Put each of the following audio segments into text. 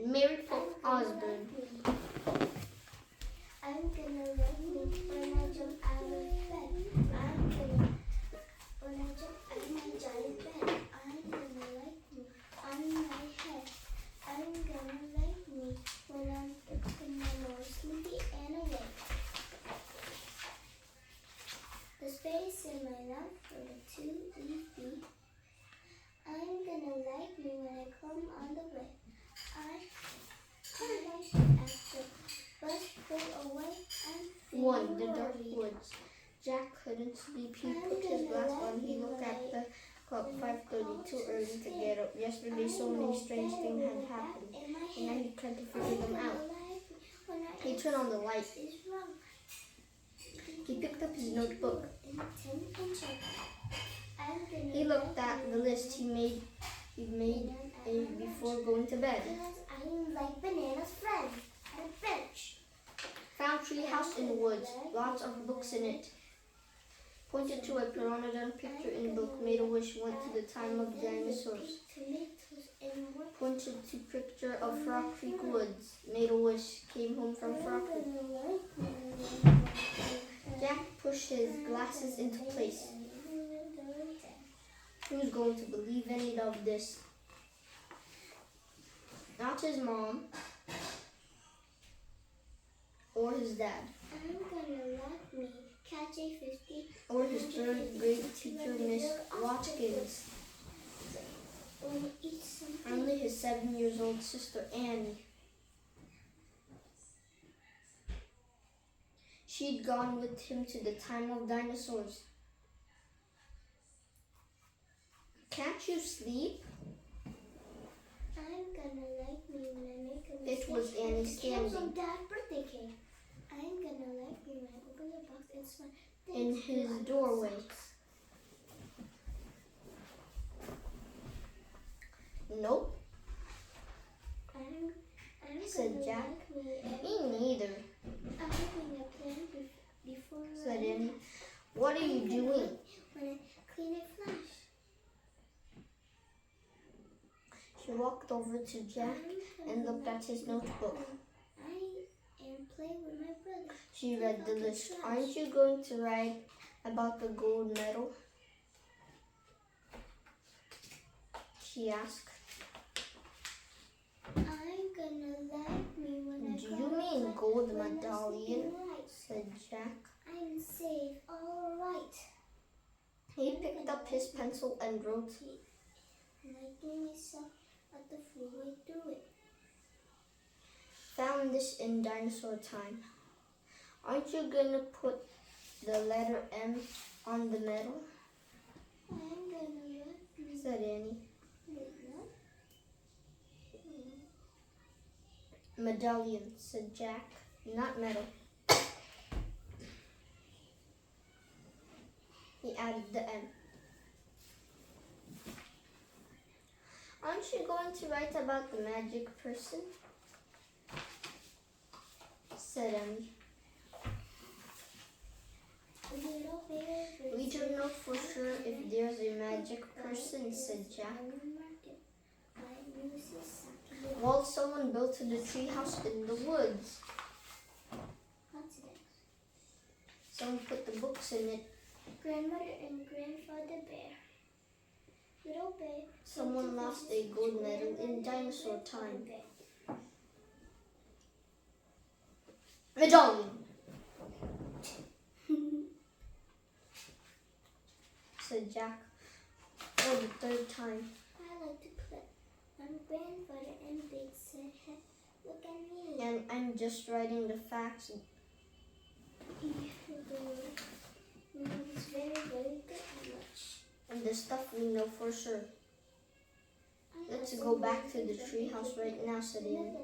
married for husband. I'm gonna like me when I jump out of bed. When I jump out of my giant bed. I'm gonna like me on my head. I'm gonna like me when I'm more sleepy and awake. The space in my life for the two leave be. I'm gonna like me when I come on the way. I like after bus pull away and One, the dark woods. Jack couldn't sleep. He put his glass on. He looked at the clock, 5:30, too early to get up. Yesterday so many strange things had happened, and now he tried to figure them out. He turned on the light. He picked up his notebook. He looked at the list he made before going to bed. I like Banana's friend at a bench. Found tree house in the woods, lots of books in it. Pointed to a pteranodon picture in the book. Made a wish, went to the time of dinosaurs. Pointed to picture of Frog Creek woods. Made a wish, came home from Frog Creek. Jack pushed his glasses into place. Who's going to believe any of this? Not his mom or his dad. I'm gonna let me catch a 50. Or his third grade teacher, Miss Watkins. Only his 7-year-old sister, Annie. She'd gone with him to the time of dinosaurs. Can't you sleep? I'm gonna like me when I make a It was Annie standing. Some dad's birthday cake. I'm gonna like me when I open the box and smile. In his doorway. Nope, said Jack. Me neither, I'm having a plan before said Annie. What are you doing? When I clean a flash. She walked over to Jack and looked at his notebook. And play with my brother. She read the list. Aren't you going to write about the gold medal? She asked. I'm gonna like me when I Do you mean gold medallion? Said Jack. I'm safe, all right. He picked up his pencil and wrote. Liking myself at the freeway through it. Found this in dinosaur time. Aren't you gonna put the letter M on the medal? I'm gonna like me. Said Annie. Medallion, said Jack. Not medal. He added the M. Aren't you going to write about the magic person? Said Emmy. We don't know for sure if there's a magic person, said Jack. Well, someone built the treehouse in the woods. Someone put the books in it. Grandmother and Grandfather Bear. Little Bear. Someone lost a gold medal in dinosaur time. Medallion, said Jack for the third time. I like to play. I'm grandfather and Big said, hey, look at me. And I'm just writing the facts. It's very, very good much. And the stuff we know for sure. Let's go back to the treehouse right now, said Annie,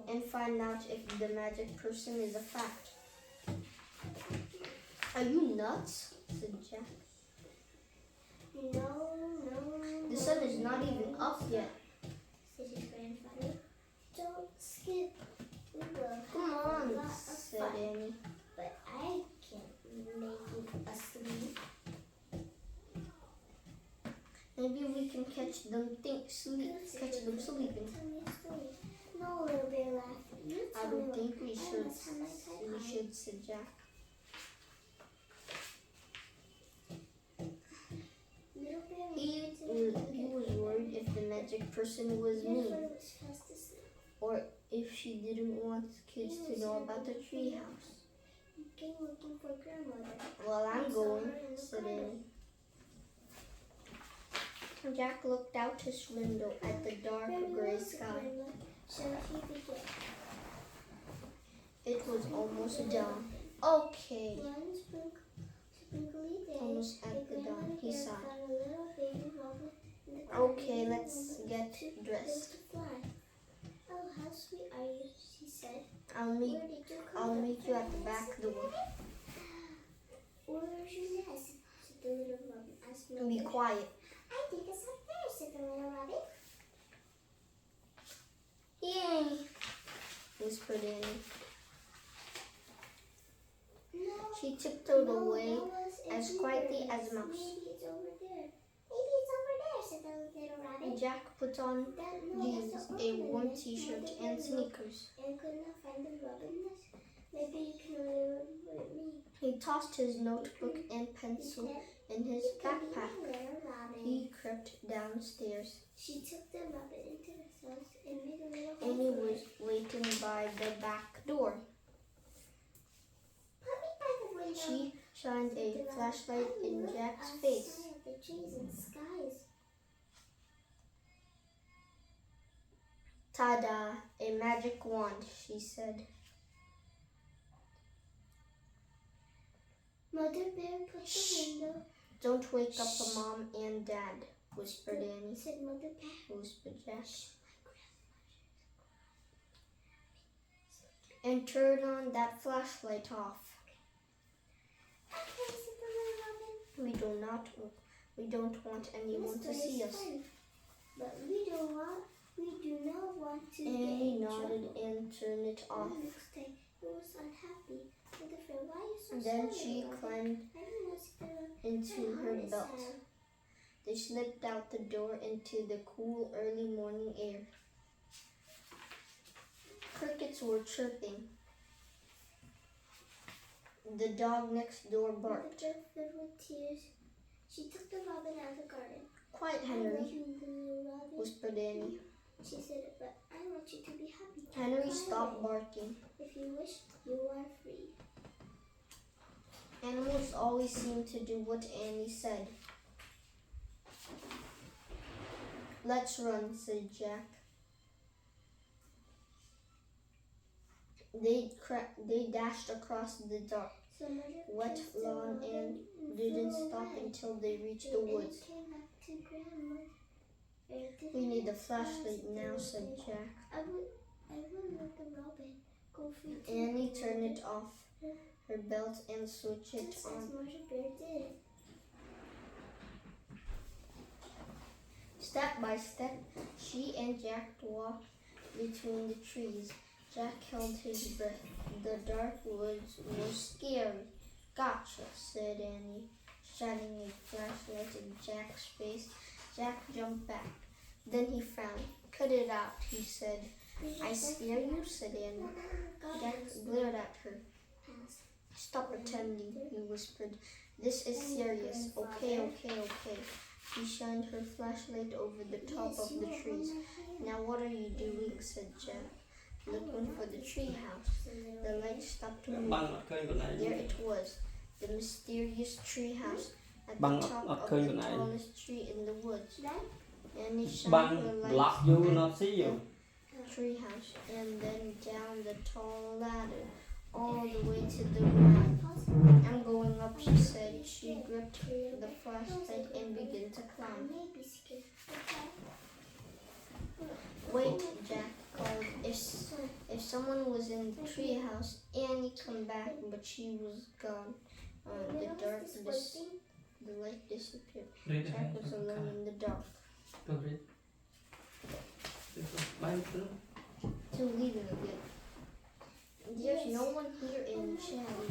and find out if the magic person is a fact. Are you nuts? Said Jack. No. The sun is not even up yet. Said his grandfather. Don't skip. We will Come have a on, lot of said fun. Annie. But I can't make it asleep. Maybe we can catch them sleeping. Tell me a story. should, said Jack. Little Bear He was worried if the magic person was mean, was fast asleep. or if she didn't want kids to know about the treehouse. He came looking for grandmother. Well, I'm He saw going, her in the said garden. Annie. Jack looked out his window at the dark Very gray well, said sky. Grandma. So he began. It was almost dawn. Okay, One sprinkly day, almost at the dawn, he sighed. found a little baby robin in the garden. Okay, let's get dressed. To fly. Oh, how sweet are you, she said. I'll meet Where did you come from? you at the back door. Where's your nest? said the little robin. Asked Be Mother. quiet. I think it's up there, said the little robin. Yay, whispered Annie. No. She tiptoed away no, it's as either. quietly as a mouse. Maybe it's over there. Maybe it's over there, said the little rabbit. Jack put on jeans, that's the a robin warm nest. t-shirt, Mother and Bear sneakers. looked and could not find the robin nest. Maybe you can live with me. He tossed his notebook and pencil in his backpack. He crept downstairs. She took the rabbit into the house and made a little hole Annie for was it. waiting by the back door. Put me by the window. She shined a said the rabbit. flashlight I in look Jack's outside face. at the trees and skies. Ta-da, a magic wand, she said. Mother Bear put the window. Don't wake up Mom and Dad, whispered Annie. Said Mother Bear. Whispered Jack. And turn on that flashlight off. Okay, said the little robin. We don't want anyone to see us. But we do not want to Annie get in nodded trouble. and turned it off. The next day, he was unhappy. Mother Bear, why are you so Then sad, she little robin? climbed I don't know, said the robin. into My her heart is belt. sad. They slipped out the door into the cool early morning air. Crickets were chirping. The dog next door barked. Mother Bear filled with tears. She took the robin out of the garden. Quiet, I love Henry, you, little robin. whispered Annie. She said, but I want you to be happy. Henry Fly stopped away. barking. If you wish, you are free. Animals always seemed to do what Annie said. Let's run, said Jack. They dashed across the dark, So Mother wet kissed the lawn robin and and didn't flew stop away. until they reached And the woods. came back to Grandma. We need a flashlight now, said Jack. I will let the robin go free too. Annie turned it off her belt and switched it Just as on. Mother Bear did. Step by step, she and Jack walked between the trees. Jack held his breath. The dark woods were scary. Gotcha, said Annie, shining a flashlight in Jack's face. Jack jumped back. Then he frowned. Cut it out, he said. I scare you, said Annie. Jack glared at her. Stop pretending, he whispered. This is serious. Okay. She shined her flashlight over the top of the trees. Now what are you doing, said Jack. Looking for the tree house. The light stopped moving. There it was, the mysterious tree house at the top of the tallest tree in the woods. And he shined her light not see you. tree house and then down the tall ladder all the way to the ground. I'm going up, she said. She gripped the flashlight and began to climb. Wait, Jack called. If someone was in the treehouse, Annie come back, but she was gone. The light disappeared. Jack was alone in the dark. To leaving again. There's no one here in the shadow.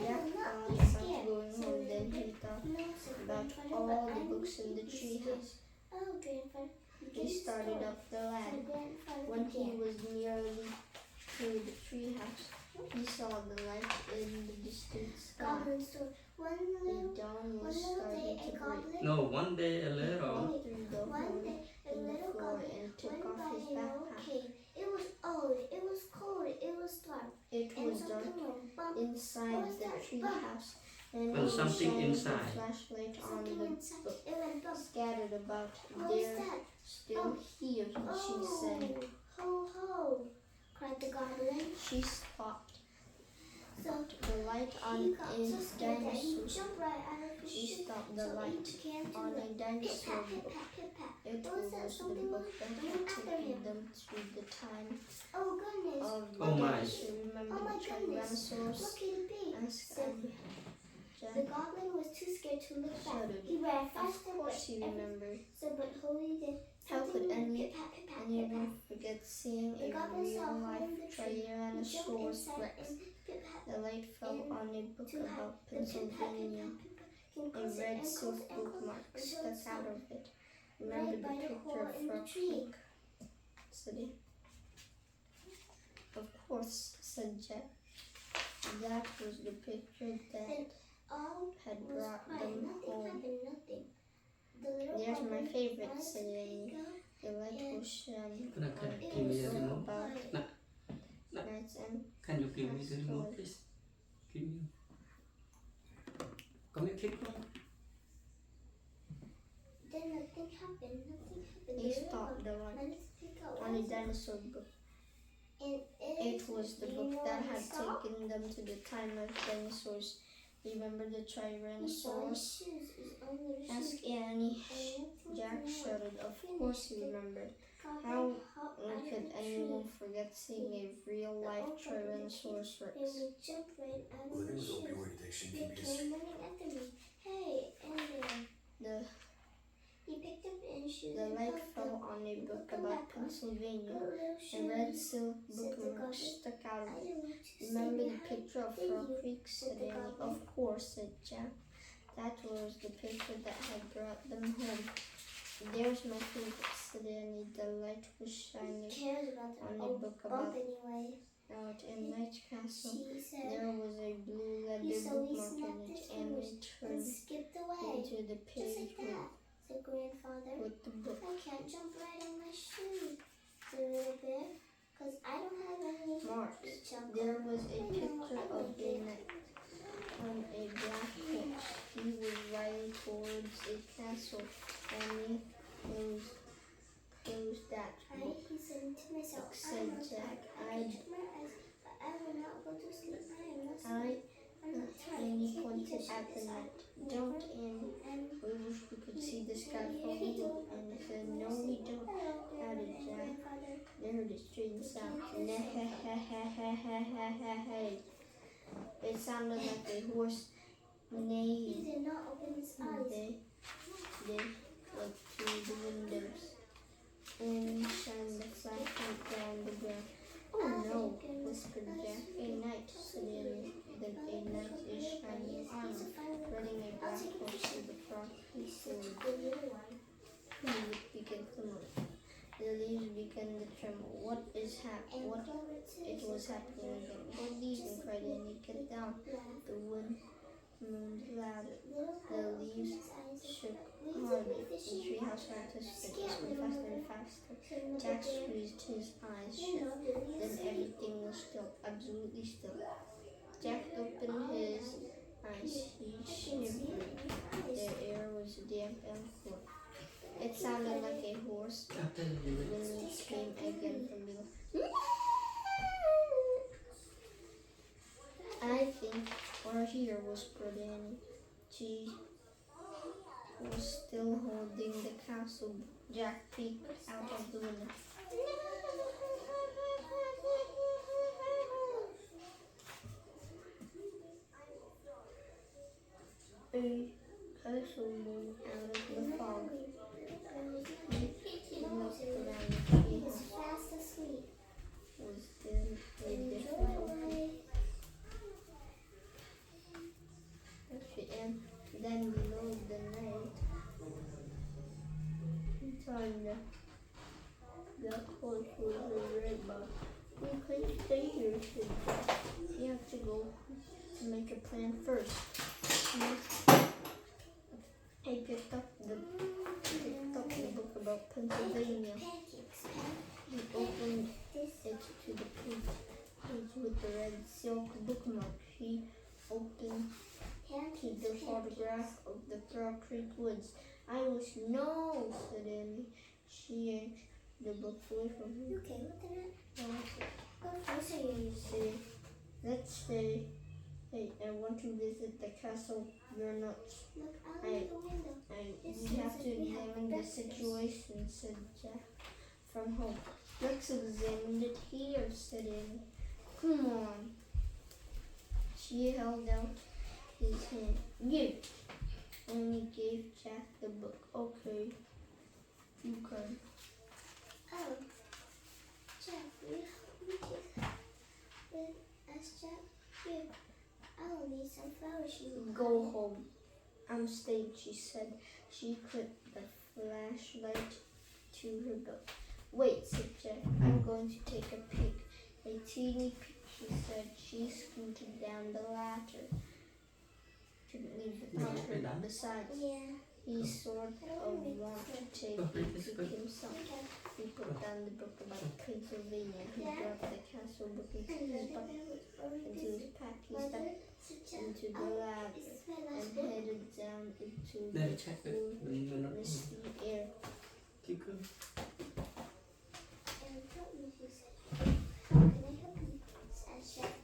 Jack thought about going home. Then he thought about all the books in the treehouse. Oh, Grandfather. He started up the ladder. When he was nearly to the treehouse, he She saw the light in the distant sky. Goblin story. The dawn was starting to break. No, one day a He little. crawled through the One hole day, a in the little floor goblin and took went off by his an old backpack. cave. It was old, it was cold, it was dark, It and was dark something went bump. inside What was the that? tree Bump. house, and Well, he something shined inside. the flashlight on Something the inside. book It went bump. scattered about. What was They're that? still here, she said. Ho, ho, cried the goblin. She stopped So the light on he got so a scared that he dinosaur. jumped right out of his She shoe. stopped the So light he began to on a look. dinosaur Pit-pat, book. pit-pat, pit-pat. It What was that? was the Something book was that running had after taken him. them through the time Oh goodness. of Oh the my. dinosaur. Remember Oh my the goodness. Tyrannosaurus? What could it be? Asked Said Jack. the goblin was too scared to look back. Shuddered. He ran Of faster, course he but remembered. but Holy did. How could Something any- pit-pat, pit-pat, Anyone pit-pat. forget seeing The a goblin saw a hole real-life in the tree. He jumped Tyrannosaurus inside Rex? and pit-pat. The light fell on a book Too high. about The pit-pat, Pennsylvania. pit-pat, pit-pat came A closer red and silk closer and closer bookmark until stuck it out stopped of it. Remember right the by the picture hole of in the Frog tree. Creek? Said he. Of course, said Jack. That was the picture that Then all had was brought quiet. them Nothing home. happened, nothing. The little There's my goblin favorite, wanted said to Amy. go. The light was shining Can I on give It me was the so remote? about quiet. nights and Can you give me the remote, please? Give me. Come here, kick one. Then nothing happened. Nothing happened. he The little stopped the goblin light managed to pick out on a one dinosaur book. and It was the you book know that what he had saw? taken them to the time of dinosaurs. Remember the He saw his Tyrannosaurus? shoes, his own little shoes. Asked Annie. And nothing Jack more. shuddered. Of course he remembered. Goblin How hopped out of could the anyone tree. forget seeing a real-life Tyrannosaurus And Rex? he jumped right out of Living his with shoes. opioid addiction He can be came running after me. Hey, and The he picked up his shoes The and light hugged fell them. on a book about Pennsylvania. Good little A red shoes. silk said the bookmark goblin. stuck out I of it. didn't want to Remember stay the behind. picture of Did Frog you? Creek? Said the Annie. goblin. Of course, said Jack. That was the picture that had brought them home. There's my favorite, said Annie. The light was Who shining cares about the on a old book bump about anyway? out in Night Castle. She said. There was a blue leather So he bookmark snapped in his it, and we fingers and turned skipped away. into the Just page like that, said Grandfather. with the book. I can't jump right on my shoe, said Little Bear, because I don't have any Marked. chuckle. There was a I know, picture I of like a it. knight on a black horse. He was riding towards a castle, and he closed that I book. he said to myself, Said I'm not Jack, tired. I can shut my eyes, but I will not go to sleep. I am not sleeping. I'm not tired. And he Can't you pointed just at shut the this night. eye? Don't, Annie. And We wish we could see the sky from here. And he said, no, we don't. Added Jack. They heard a strange sound. Hey. It sounded like a horse He neighing. did not open his eyes. They looked through the windows and shined the flashlight down the ground. Oh no, whispered Jack. A knight, said Annie. Then a knight is shining armor, riding a black horse with a frog sword. The little one. He began to move. The leaves began to tremble. What is happening? What? It was happening again. Good evening, cried Annie. Get down. The wind moaned louder. The leaves shook harder. The treehouse started to spin faster and faster. Jack squeezed his eyes shut. Then everything was still, absolutely still. Jack opened his eyes. He shivered. The air was damp and cool. It sounded like a horse. After you. When it came again from below. I think we're here, whispered Annie. She was still holding the castle. Jack peeked out of the window. A castle loomed out of the fog. He looked around the tree He's house. fast asleep. Was in a different opening. And then below the night, thunder. The horse was a red box. We could stay here, said Jack. You have to go to make a plan first. I picked up the book about Pennsylvania. He opened it to the page with the red silk bookmark. He opened to the photograph of the Pearl Creek woods. I wish no, said Annie. She yanked the book away from him. You okay with that? No, Go first, or you say, let's stay. Hey, I want to visit the castle. You're nuts. look out the window. We have to examine the situation, said Jack from home. Let's examine it here, said Annie. Come on. She held out his hand. Give. Annie gave Jack the book. Okay, you can. Oh, Jack, will you help me with us, Jack? Here, I will need some flowers. Go home. I'm staying, she said. She put the flashlight to her book. Wait, said Jack. I'm going to take a peek. A teeny peek, she said. She scooted down the ladder to leave the counter. Besides, Yeah. he sort of wanted to take a peek himself. He put down the book about Pennsylvania. He dropped the castle book into his pack. He stepped into the ladder and headed down into There, the check cool, it. When you're not misty air. Keep going. And help me, she said. How can I help you? Said Jack.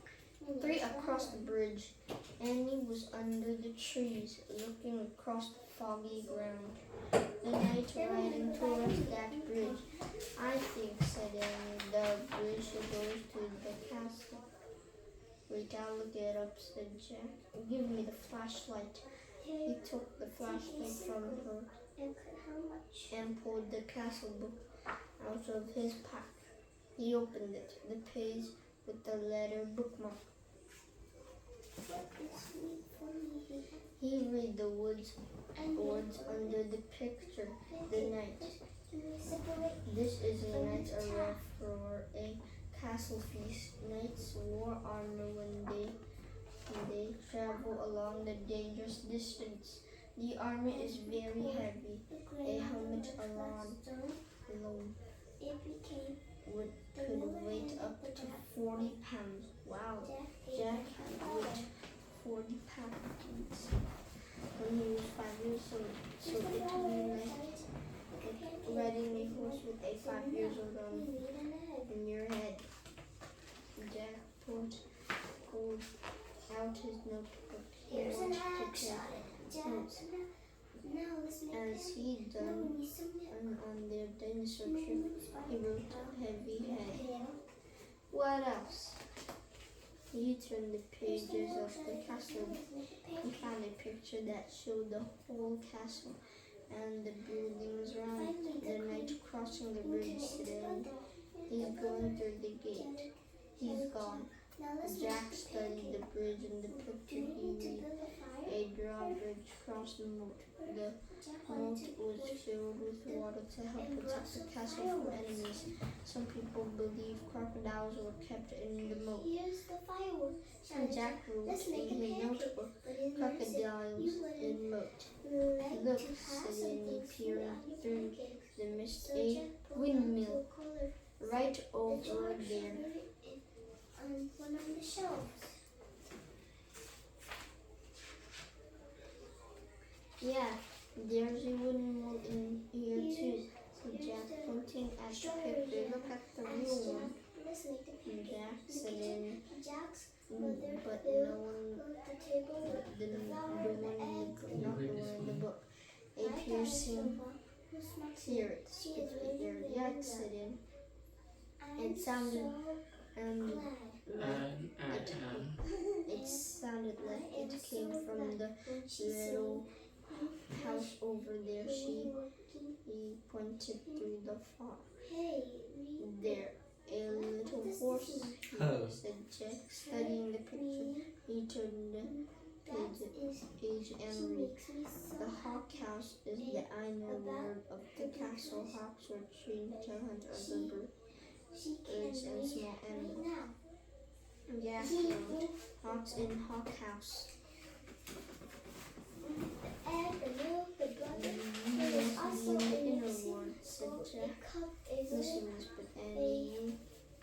3 across the bridge. Annie was under the trees, looking across the foggy ground. The knight riding towards that bridge. I think, said Annie, the bridge goes to the castle. Wait, I'll look it up, said Jack. Give me the flashlight. He took the flashlight from her and pulled the castle book out of his pack. He opened it, the page with the letter bookmark. He read the words under the picture. The knight. This is a knight's array for a castle feast. Knights wore armor when they travel along the dangerous distance. The armor is very heavy. A helmet alone could weight up to 40 pounds. Wow, Jack weighed 40 pounds when he was 5 years old. So it would be like riding a horse with a 5 years old on your head. Jack pulled out his notebook. He wanted to take notes. As he'd done on their dinosaur trip, he wrote heavy head. What else? He turned the pages of the castle and found a picture that showed the whole castle and the buildings around it. The knight crossing the bridge said, he's going through the gate. He's gone. Jack studied the bridge and the picture he read. A drawbridge crossed the moat. The moat was filled with water to help protect the castle from enemies. Some people believe crocodiles were kept in the moat. And Jack wrote in his notebook, crocodiles in moat. Look, said Annie, peering through the mist, a windmill right over there. On one of the shelves. Yeah, there's a windmill in here too, said Jack, pointing at the picture. Look at the real one. And Jack said but no one, not the one in the book. A piercing spirit, Jack said It sounded it sounded like it came from the little house over there. He pointed through the far. There, a little horse, said Jack, studying the picture. He turned the page and read. The hawk house is the annual word of the castle. Hawks were trained to hunt other birds fish and small animals. Now, Jack he wrote Hawks in Hawk House. the egg, the milk, the butter. You There was must also be in the a inner mixing ward, said bowl, Jack. a cup, a Listen, little whispered Annie.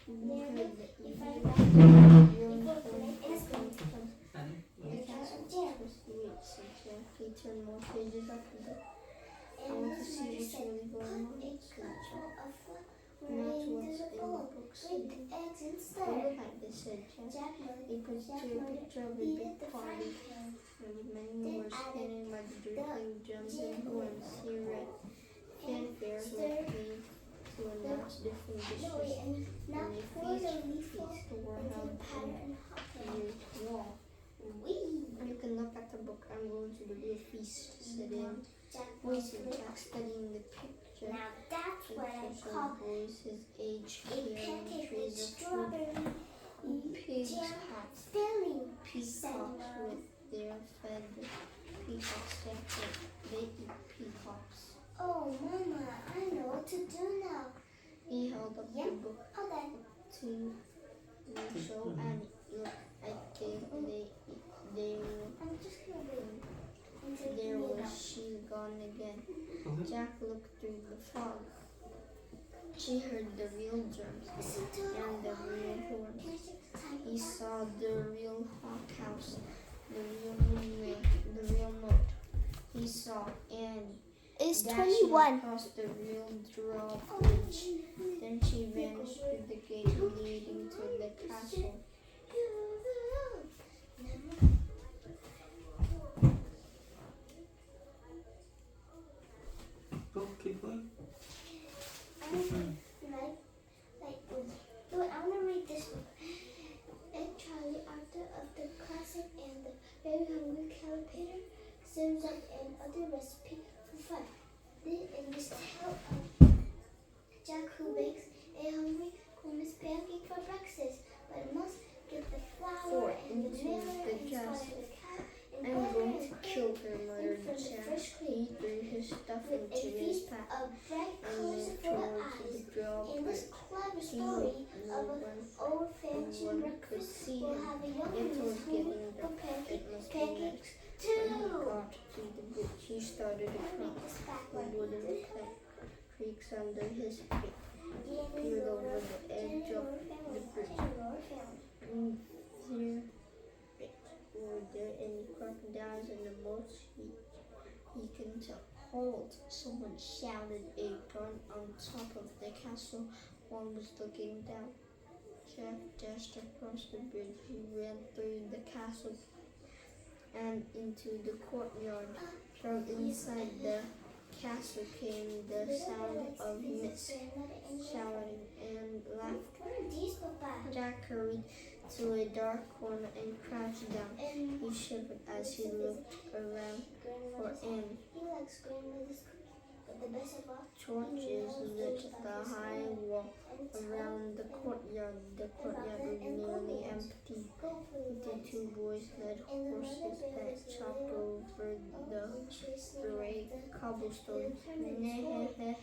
You heard that you if I heard wrap that it you before heard the night that is gone. Annie, the wait. castle Jam. was wait, said Jack. He turned more pages up in the I And want to Miss see Mary what's said, really put going on, a said cup Jack. of flour Not into what's the in the bowl books. with the eggs They instead. look like this, said Jack. Jack muttered, He pointed Jack to a muttered, picture of a he big hit the party. frying pan. There were many Then more added spinning by the dripping drums and horns. He read fanfares were played to announce different No, dishes. wait, and now And a pour the feast meatballs were into held the pattern in and hot pan. the wall. Wee! You can look at the book. I'm going to the real feast, said Anne. Jack Voice muttered, Jack studying the picture. now that's what I Pictures call of boys his age a carrying pancake with trays of food. strawberry Pigs' jam hats. filling. Peacocks with their feathers. Peacocks that they eat peacocks. Oh, Mama, I know what to do now. He held up the Yep. book Hold on. to show Annie. Look, I think they were. I'm just gonna wait until There you was know. she gone again. Okay. Jack looked through the fog. She heard the real drums Listen to it. and the real horns. Can I take the time? He saw the real hawk house, the real moonlight, the real note. He saw Annie It's dashing across the real drawbridge. Then she vanished through the gate leading to the castle. Go, keep going. I want to read this book. Egg Charlie, author of the classic and the very hungry caterpillar, serves up another recipe for fun. In this tale of Jack who bakes a hungry woman's pancake for breakfast, but must get the flour and the into miller the and jar. slaughter the cow and I'm butter going and to cream kill her, muttered from the Jack. fresh He threw his stuff with into a his feast pack of bright and colors moved for the towards eyes. the In drawbridge. this clever He story of no an one old-fashioned could breakfast, see we'll him. have a young It was woman's getting who dark. prepared It must be pancakes night. When he too. got to the bridge, he started to Let me cry. read this The backward. wooden plank creaks under his feet. Jenny Peered over Roar, the Jenny edge of Roar the family, bridge. Jenny Roar family. And there were there any crocodiles in the boat? He can tell. Hold! Someone shouted. A gun on top of the castle. One was looking down. Jack dashed across the bridge. He ran through the castle and into the courtyard. From inside the castle came the sound of mist, shouting, and laughter. What are these, Papa? Jack hurried to a dark corner and crouched down. And He shivered as he looked around for grandmother's Annie. He likes grandmother's cookie, but the best of all, Torches lit the high wall around the courtyard. The courtyard was nearly empty. go for the The two boys led horses that chopped over the gray cobblestones. Nay!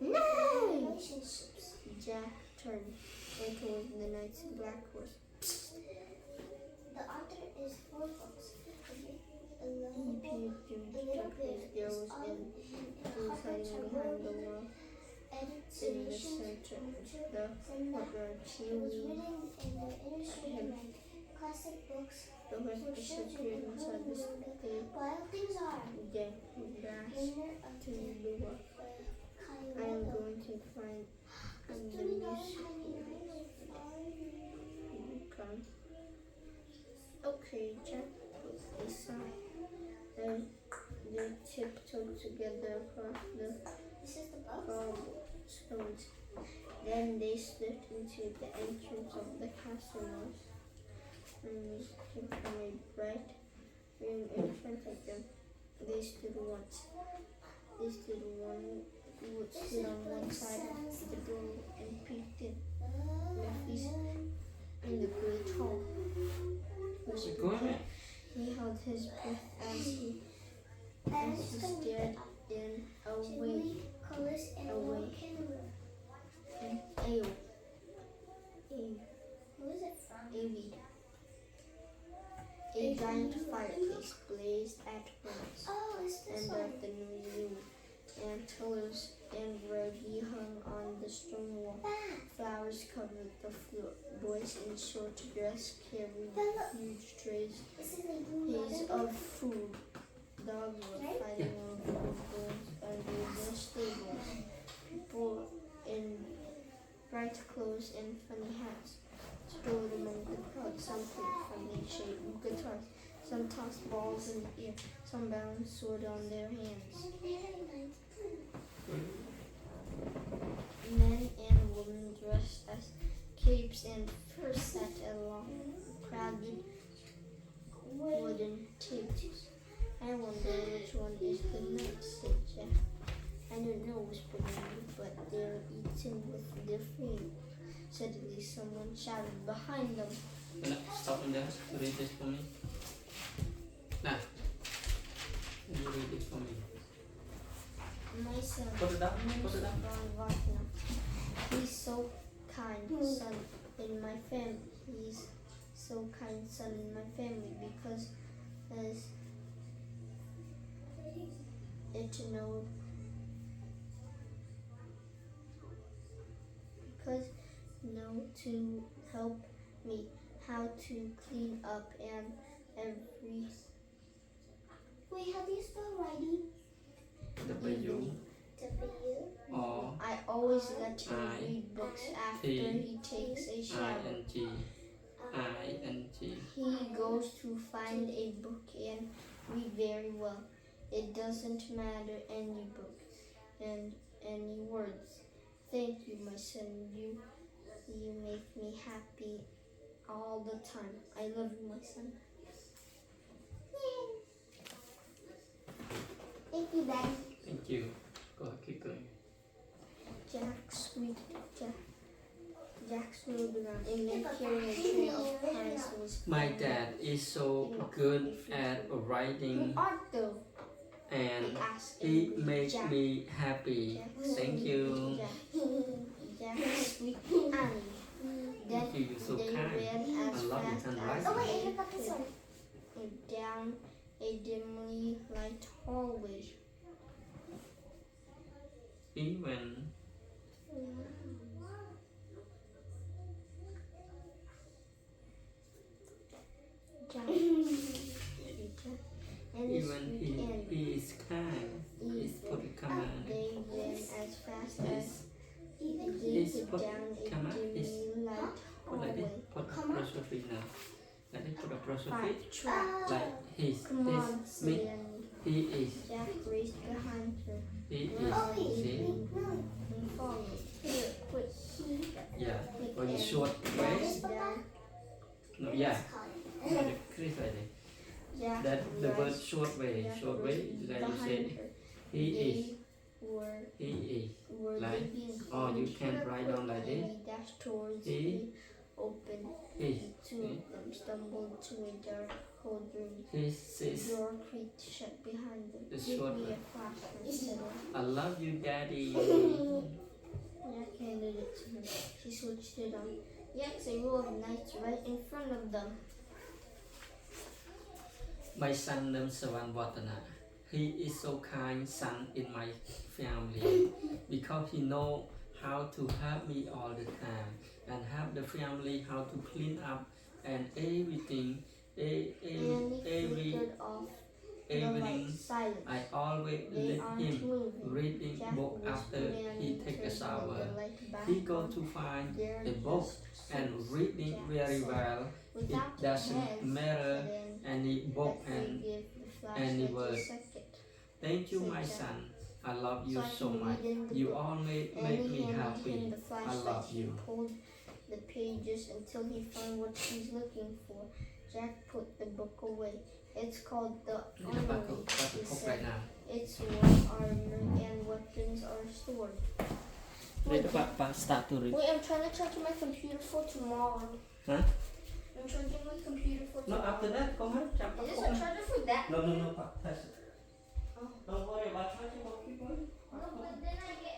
relationships. Jack turned. It was the knight's black horse. The author is 4 books. The He little peered through the little darkness. bit There is was on an in who's hiding behind the wall in the center of the courtyard. She It was leaned. written in the illustrated man. Classic books The horse for disappeared children inside the who know stable. wild things are. Then he dashed Winner of to the the wall. I am Kiowa. going to find the music. Come. Okay, Jack put a sigh. Then they tiptoed together across the This is the book. cobblestones. Then they slipped into the entrance of the castle house. And came from a bright room in front of them. They stood one on one side of the door and peeked in. Their feast in the great hall. Keep going. He held his breath as he stared in away. Chili, colors, and Away. one candle. And ale. giant fireplace blazed at once, Oh, it's this and one. the new antlers and ruddy hung on the stone wall. Flowers covered the floor. Boys in short dress carried huge trays This is a blue Haze water. of food. Dogs were fighting over the bulls under the stables. People in bright clothes and funny hats strode among the crowd. Some played funny-shaped guitars. Some tossed balls in the air. Some balanced swords on their hands. Men and women dressed as capes and furs sat along crowded wooden tables. I wonder which one is the next, said Jack. I don't know, whispered Andy, but they're eating with their feet. Suddenly someone shouted behind them. Nak, stop in there. Read this for me. Nah. You read it for me. My son, Put it down. Put it down. Vathanak. He's so kind, son in my family. He's so kind, son in my family, because as it know to help me how to clean up and every Wait, how do you spell writing? W W. O I always let him I read books after T he takes a I shower. N G I N G. He goes to find a book and read very well. It doesn't matter any book and any words. Thank you, my son. You make me happy all the time. I love you, my son. Thank you, Daddy. Thank you. Go ahead, keep going. Jack swirled around and then carrying a tray of pies was My dad is so good at Who writing art thou? and He asked he angrily. makes Jack, me happy. Thank you. Jack, sweet Annie. Then Thank you, you're so they kind. ran as I love your fast as handwriting. Oh, wait, they I got this one. could down a dimly light hallway. Even Jack, and even sweet Annie. he is kind. He's put a command. They ran as fast as they He's could put down a command. He's dimly light put like this. hallway. Put apostrophe now. Like this. Put apostrophe. Five trapped. Like his. Come on, This me. said Annie. He is. Jack raced behind her. He Oh, is. wait, See? wait, no. And followed. Here, quick. Yeah. Quick, Or the Annie. short Jack way. down. No, yeah. It's called. The Chris like this. Jack That the word raced short way. Jack Short way. raced Like you behind say. her. He is. They were He were Like, they being oh, you called? can Here, write quick, down like this. Annie dashed towards He. the open. is. The two of them stumbled to a dark, cold room. He The says, door creaked shut behind them. The Give short me a way. flashlight, said Annie. I love you, Daddy. Jack handed it to her. She switched it on. Yanks a row of knights right in front of them. My son named Vathanak. He is so kind son in my family because he know how to help me all the time and help the family how to clean up and everything. Annie Every flickered off the evening light. Silence. I always They let aren't him moving. reading Jack book after whispered he Annie take a turned shower. the light back He go on. to find They're a book just and soups, reading Jack very said. well. Without It doesn't heads, matter said Annie. any book Let me and give the any flashlight a word. second. thank you said my Jack. son. I love you So I so can much. read in the You book. all make Annie me handed him happy. the I flashlight. love He you. pulled the pages until he found what he's looking for. Jack put the book away. It's called The Armory, he Right said. now. It's where armor and weapons are stored. Read start to read. Wait, I'm trying to charge my computer for tomorrow. Huh? I'm charging my computer for No, tomorrow. after that, come on, jump Is this up. a charger for that? No, press it. Oh. Don't worry about charging, keep going. No, but then I get